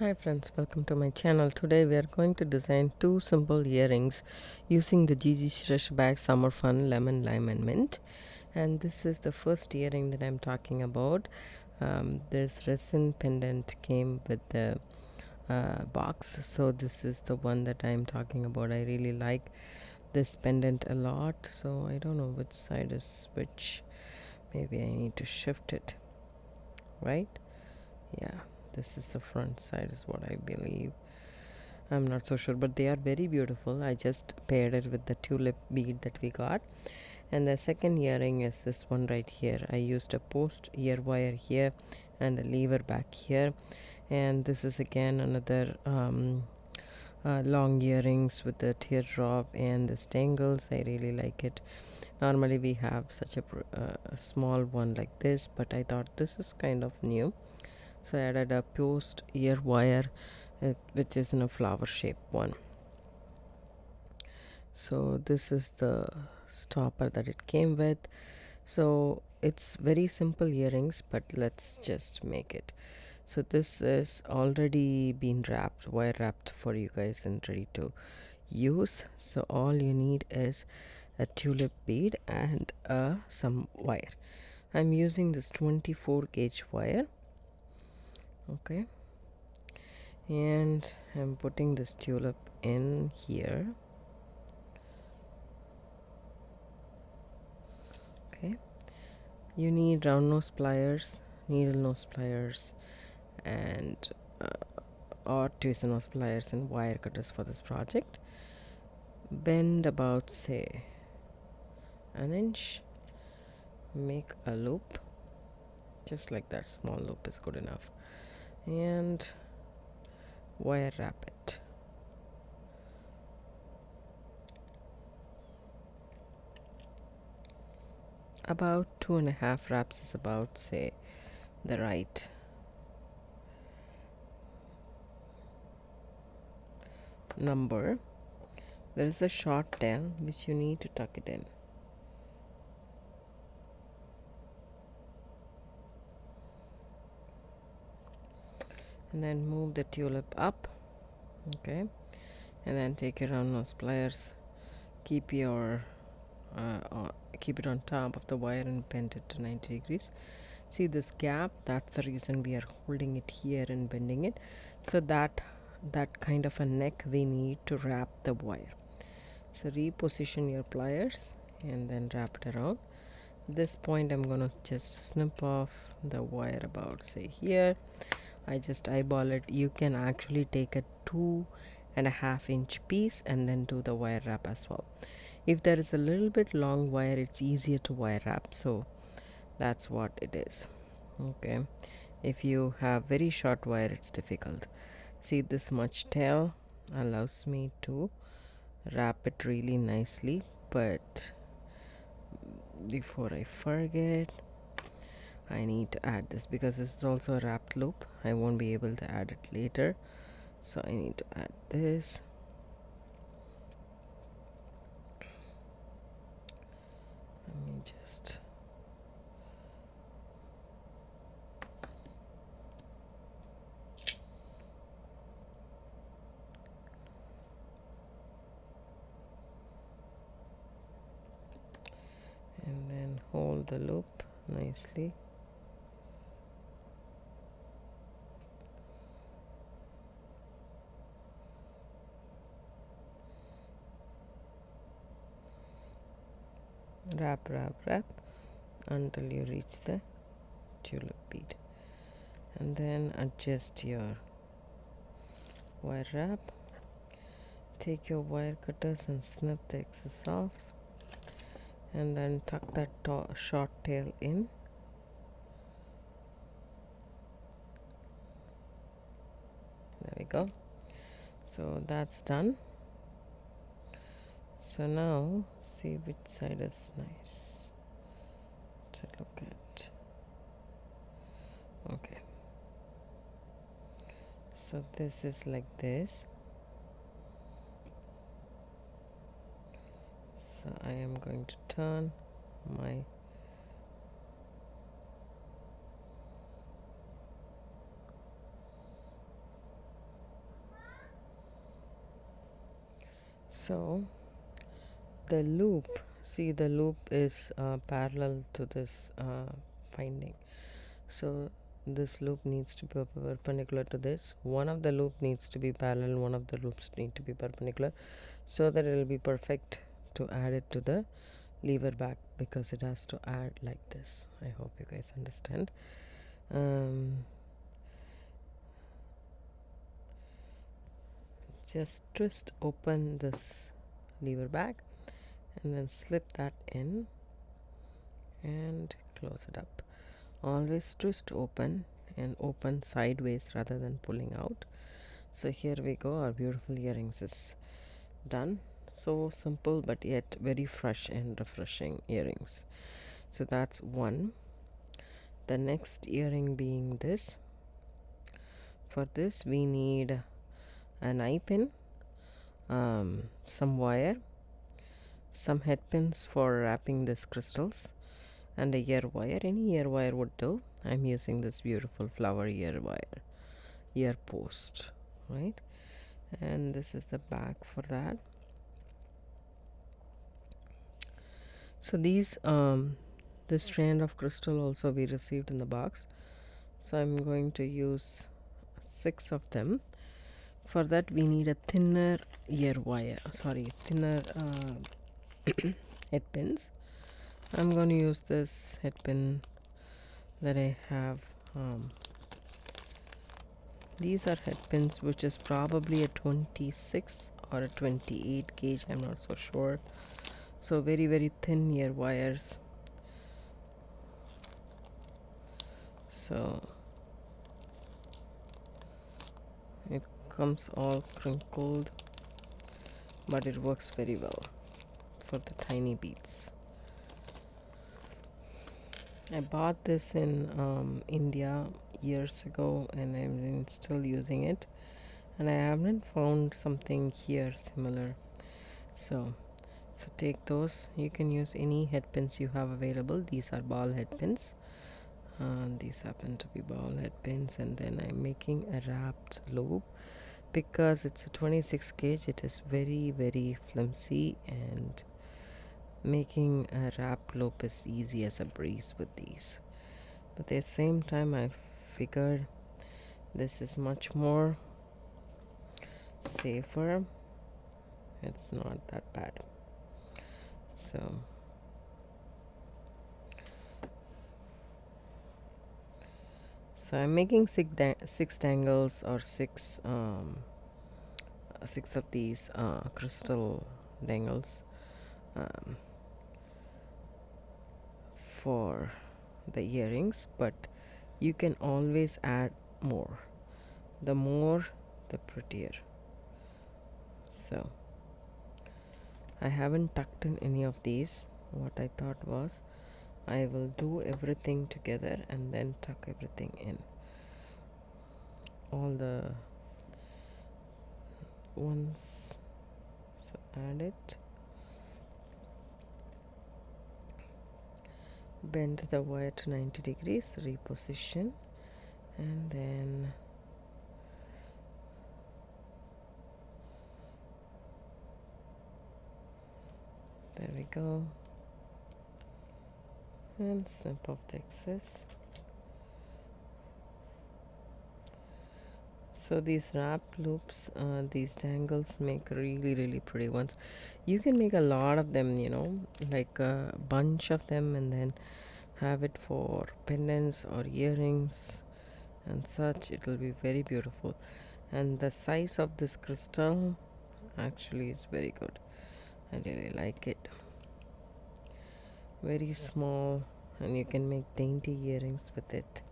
Hi friends, welcome to my channel. Today we are going to design two simple earrings using the GG Shresh bag Summer Fun Lemon Lime and Mint. And this is the first earring that I'm talking about. This resin pendant came with the box, so this is the one that I'm talking about. I really like this pendant a lot, so I don't know which side is which. Maybe I need to shift it, right? Yeah, this is the front side is what I believe. I'm not so sure, but they are very beautiful. I just paired it with the tulip bead that we got. And the second earring is this one right here. I used a post ear wire here and a lever back here. And this is again another long earrings with the teardrop and the dangles. I really like it. Normally we have such a small one like this, but I thought this is kind of new, so I added a post ear wire which is in a flower shape one. So this is the stopper that it came with. So it's very simple earrings, but let's just make it. So this is already been wrapped, wire wrapped for you guys and ready to use. So all you need is a tulip bead and some wire. I'm using this 24 gauge wire. Okay, and I'm putting this tulip in here. Okay, you need round nose pliers, needle nose pliers, and or tweezer nose pliers and wire cutters for this project. Bend about say an inch, make a loop just like that. Small loop is good enough, and wire wrap it. About 2.5 wraps is about say the right number. There is a short tail which you need to tuck it in. And then move the tulip up. Okay, and then take your round nose pliers, keep your keep it on top of the wire and bend it to 90 degrees. See this gap? That's the reason we are holding it here and bending it, so that kind of a neck we need to wrap the wire. So reposition your pliers and then wrap it around. This point I'm gonna just snip off the wire about say here. I just eyeball it. You can actually take a 2.5 inch piece and then do the wire wrap as well. If there is a little bit long wire, it's easier to wire wrap, so that's what it is. Okay, if you have very short wire, it's difficult. See, this much tail allows me to wrap it really nicely, but before I forget, I need to add this because this is also a wrapped loop. I won't be able to add it later, so I need to add this. Let me just and then hold the loop nicely. Wrap, wrap, wrap until you reach the tulip bead, and then adjust your wire wrap. Take your wire cutters and snip the excess off, and then tuck that short tail in. There we go. So that's done. So now see which side is nice to look at. Okay, so this is like this. So I am going to turn my So the loop, see, the loop is parallel to this finding. So this loop needs to be perpendicular to this. One of the loop needs to be parallel, one of the loops need to be perpendicular, so that it will be perfect to add it to the lever back, because it has to add like this. I hope you guys understand. Just twist open this lever back and then slip that in and close it up. Always twist open and open sideways rather than pulling out. So here we go, our beautiful earrings is done. So simple but yet very fresh and refreshing earrings. So that's one. The next earring being this. For this we need an eye pin, some wire, some head pins for wrapping these crystals, and a ear wire. Any ear wire would do. I'm using this beautiful flower ear wire, ear post, right? And this is the back for that. So these this strand of crystal also we received in the box, so I'm going to use 6 of them. For that we need a thinner ear wire, thinner head pins. I'm going to use this head pin that I have. These are head pins which is probably a 26 or a 28 gauge, I'm not so sure. So very very thin ear wires. So it comes all crinkled, but it works very well for the tiny beads. I bought this in India years ago, and I'm still using it, and I haven't found something here similar. So take those. You can use any head pins you have available. These are ball head pins. These happen to be ball head pins, and then I'm making a wrapped loop because it's a 26 gauge. It is very very flimsy, and making a wrap loop is easy as a breeze with these. But at the same time I figured this is much more safer. It's not that bad. So I'm making 6 dangles, or 6 of these crystal dangles for the earrings, but you can always add more. The more the prettier. So I haven't tucked in any of these. What I thought was I will do everything together and then tuck everything in. All the ones. So add it. Bend the wire to 90 degrees, reposition, and then there we go, and snip off the excess. So these wrap loops, these dangles make really really pretty ones. You can make a lot of them, like a bunch of them, and then have it for pendants or earrings and such. It will be very beautiful, and the size of this crystal actually is very good. I really like it. Very small, and you can make dainty earrings with it.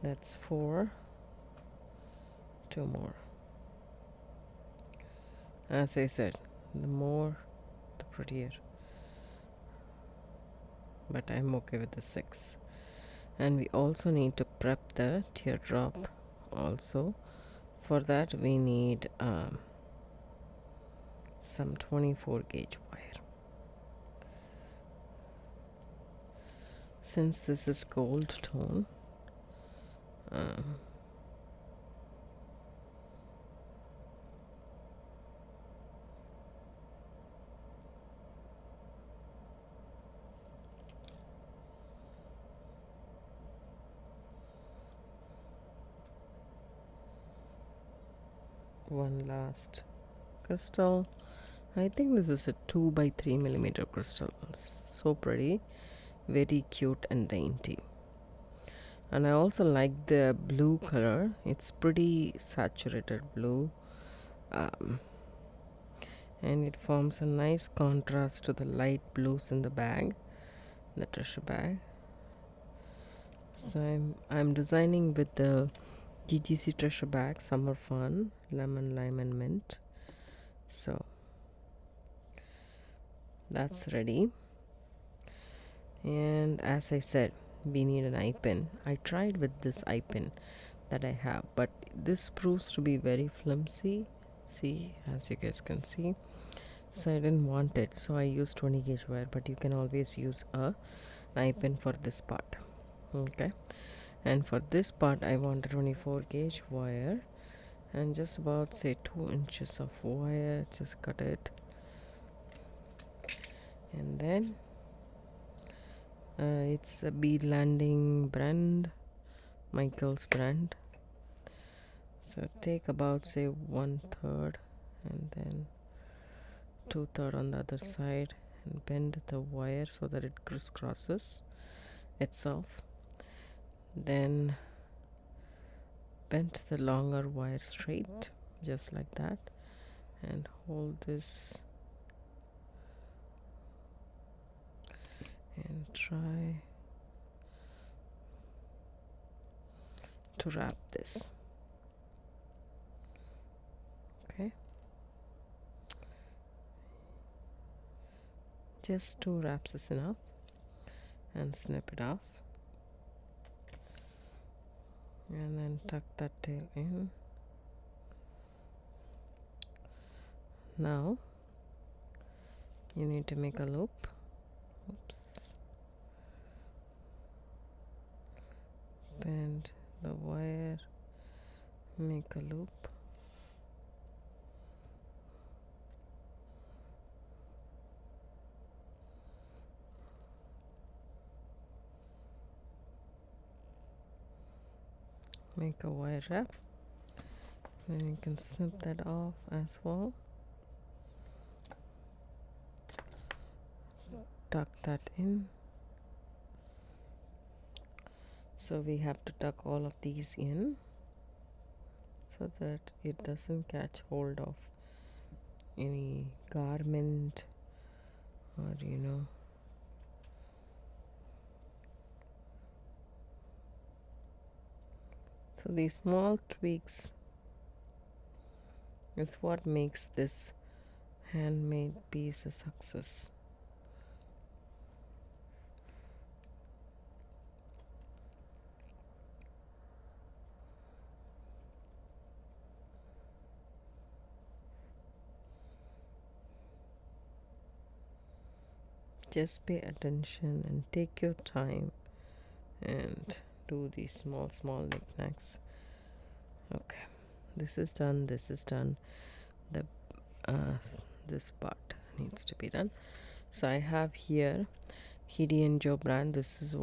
That's 4. 2 more. As I said, the more the prettier, but I'm okay with the 6. And we also need to prep the teardrop also. For that we need some 24 gauge wire. Since this is gold tone, one last crystal. I think this is a 2 by 3 millimeter crystal. So pretty, very cute and dainty. And I also like the blue color. It's pretty saturated blue, and it forms a nice contrast to the light blues in the bag, the treasure bag. So I'm designing with the GGC treasure bag, summer fun, lemon, lime and mint. So that's ready. And as I said, we need an eye pin. I tried with this eye pin that I have, but this proves to be very flimsy. See, as you guys can see. So I didn't want it, so I used 20 gauge wire, but you can always use a eye pin for this part. Okay, and for this part I want a 24 gauge wire, and just about say 2 inches of wire. Just cut it, and then it's a bead landing brand, Michael's brand. So take about say 1/3 and then 2/3 on the other side, and bend the wire so that it crisscrosses itself. Then bend the longer wire straight, just like that, and hold this and try to wrap this. Okay, just 2 wraps is enough, and snip it off, and then tuck that tail in. Now you need to make a loop. Oops. Bend the wire, make a loop, make a wire wrap, then you can snip that off as well. Tuck that in. So we have to tuck all of these in so that it doesn't catch hold of any garment or so these small tweaks is what makes this handmade piece a success. Just pay attention and take your time and do these small knickknacks. Okay, this is done, this is done. The this part needs to be done. So I have here Hidi and Joe brand. This is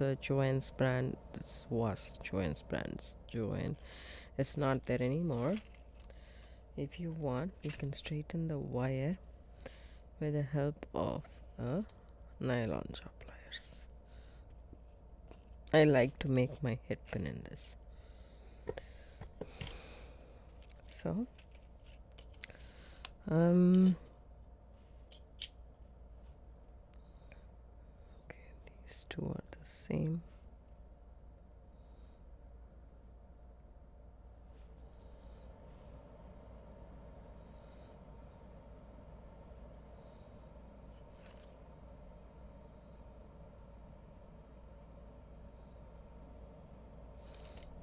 a Joanne's brand. This was Joanne's brand. Joanne, it's not there anymore. If you want, you can straighten the wire with the help of a nylon chop pliers. I like to make my head pin in this. So okay, these two are the same.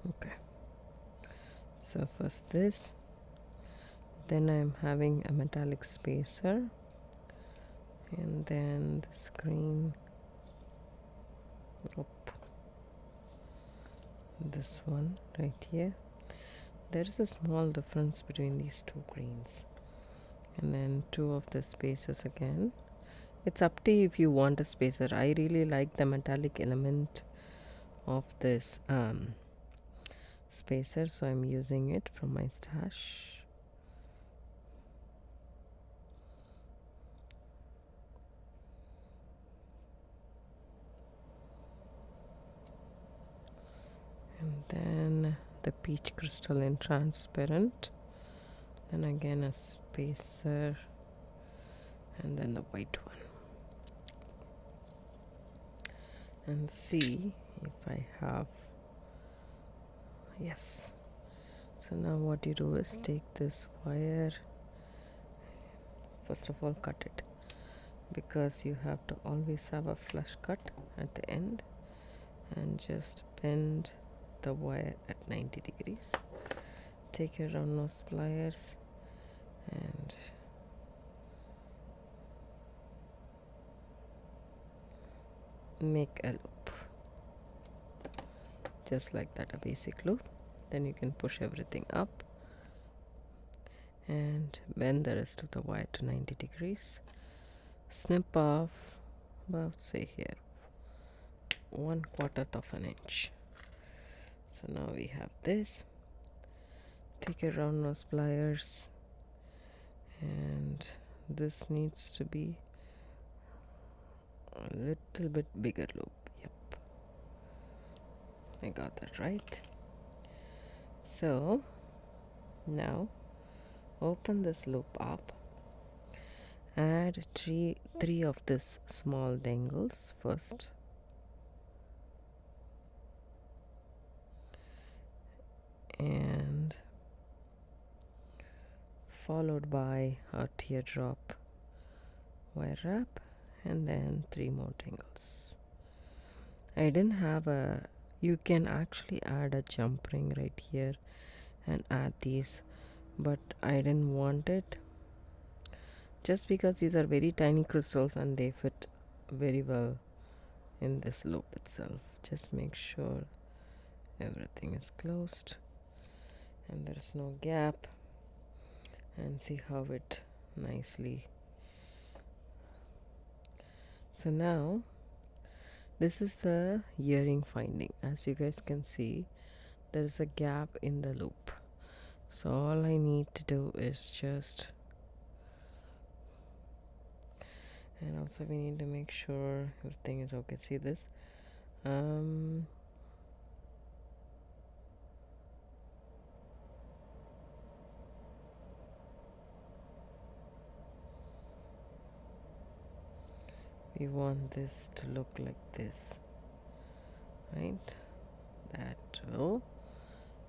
Okay, so first this, then I'm having a metallic spacer, and then the screen. This one right here. There is a small difference between these two greens, and then 2 of the spacers again. It's up to you if you want a spacer. I really like the metallic element of this spacer, so I'm using it from my stash. And then the peach crystal in transparent, then again a spacer, and then the white one. And see if I have, yes. So now what you do is take this wire, first of all cut it, because you have to always have a flush cut at the end, and just bend the wire at 90 degrees. Take your round nose pliers and make a loop, just like that, a basic loop. Then you can push everything up and bend the rest of the wire to 90 degrees. Snip off about, say here, 1/4 of an inch. So now we have this. Take your round nose pliers, and this needs to be a little bit bigger loop. Yep, I got that right. So now open this loop up, add three of this small dangles first, and followed by a teardrop wire wrap, and then 3 more dangles. I didn't have a, you can actually add a jump ring right here and add these, but I didn't want it, just because these are very tiny crystals and they fit very well in this loop itself. Just make sure everything is closed and there's no gap, and see how it nicely. So now this is the earring finding. As you guys can see, there is a gap in the loop, so all I need to do is just, and also we need to make sure everything is okay. See this, we want this to look like this, right? That will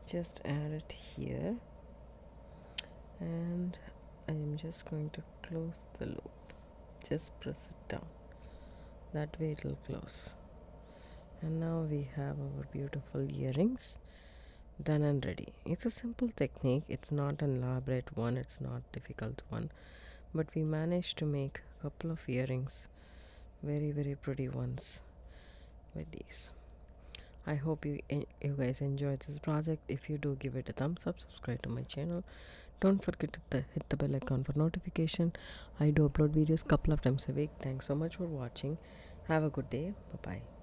just add it here, and I am just going to close the loop. Just press it down, that way it will close. And now we have our beautiful earrings done and ready. It's a simple technique, it's not an elaborate one, it's not difficult one, but we managed to make a couple of earrings, very pretty ones with these. I hope you guys enjoyed this project. If you do, give it a thumbs up, subscribe to my channel. Don't forget to hit the bell icon for notification. I do upload videos couple of times a week. Thanks so much for watching. Have a good day. Bye bye.